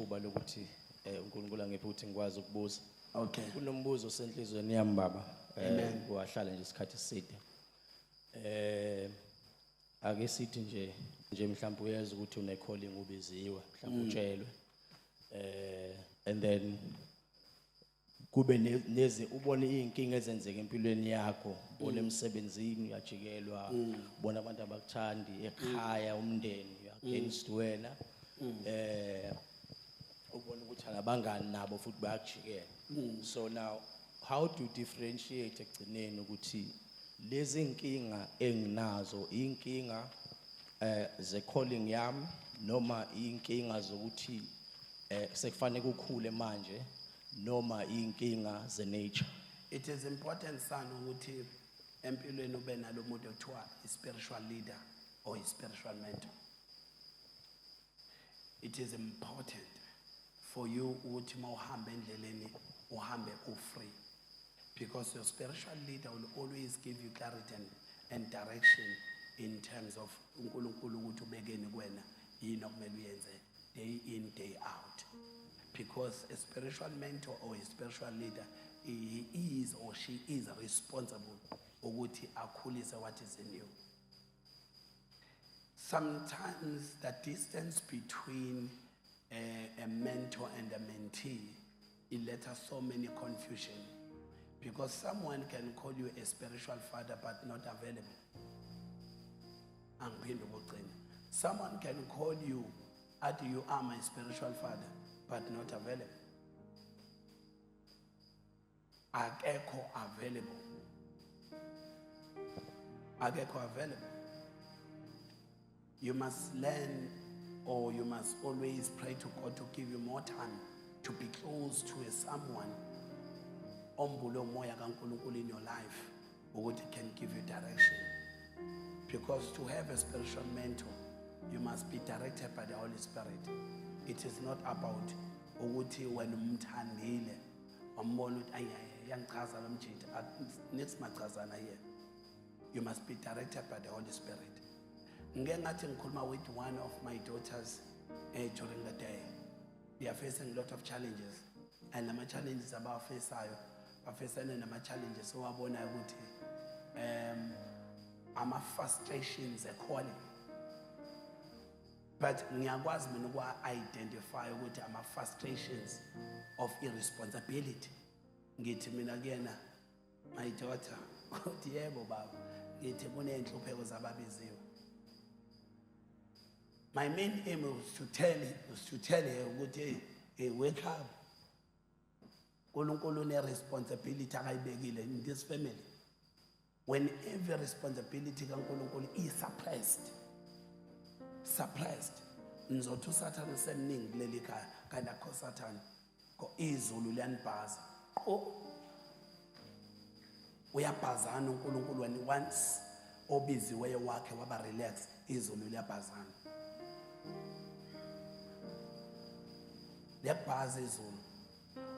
ithuba lokuthi uNkulunkulu angiphe ukuthi ngikwazi ukubuza. Okay. Kunombuzo osenhlizweni yami baba. Amen. Wahlala nje isikhathi eside. Ake sithi nje mhlawumbe uyeza ukuthi une calling ubiziwe, mhlawumbe utshelwe. And then kube lezi ubone izinkinga ezenzeka empilweni yakho, ubone emsebenzini uyajikelwa, ubona abantu abakuthandi ekhaya, umndeni against wena. Ubona ukuthi alabangani nabo futhi bayakujikela. So now how to differentiate ekugcineni ukuthi lezi inkinga enginazo inkinga ze calling yami noma inkinga zokuthi sekufanele ukukhule manje noma inkinga ze nature? It is important son ukuthi empilweni ube nalomuntu othiwa spiritual leader or spiritual mentor. It is important for you ukuthi mawuhamba endleleni uhambe free, because your spiritual leader will always give you clarity and direction in terms of uNkulunkulu ukuthi ubekeni kuwena yini okumele uyenze day in day out. Because a spiritual mentor or a spiritual leader, he is or she is responsible ukuthi akhulise what is in you. Sometimes the distance between a mentor and a mentee, it lets us so many confusion, because someone can call you a spiritual father but not available. Someone can call you that you are my spiritual father but not available. Akekho available. Akekho available. You must learn, or you must always pray to God to give you more time to be close to someone ombulo moya kaNkulunkulu in your life, or it can give you direction. Because to have a spiritual mentor, you must be directed by the Holy Spirit. It is not about ukuthi when umthandile wambona ukuthi ayangichaza lo mjita, next machazana here. You must be directed by the Holy Spirit. Ngeke ngathi ngikhuluma with one of my daughters during the day. They are facing a lot of challenges, and the challenges abafaceayo bafesana nama challenges owabona ukuthi ama frustrations ekhona. But ngiyakwazi mina ukwa-identify ukuthi ama frustrations of irresponsibility. Ngithi mina kuyena, my daughter, uthi yebo baba, ngithi kuney'nhlupheko zababiziwe. My main aim was to tell her ukuthi hey, wake up. UNkulunkulu une-responsibility akayibekile in this family. When every responsibility kaNkulunkulu is suppressed, ngizothi uSathane semningi kuleli khaya, kanti akho Sathane, izulu liyanibhaza. Uyabhazana uNkulunkulu when once obiziweyo wakhe waba relax, izulu liyabhazana. Liyabhaza izulu.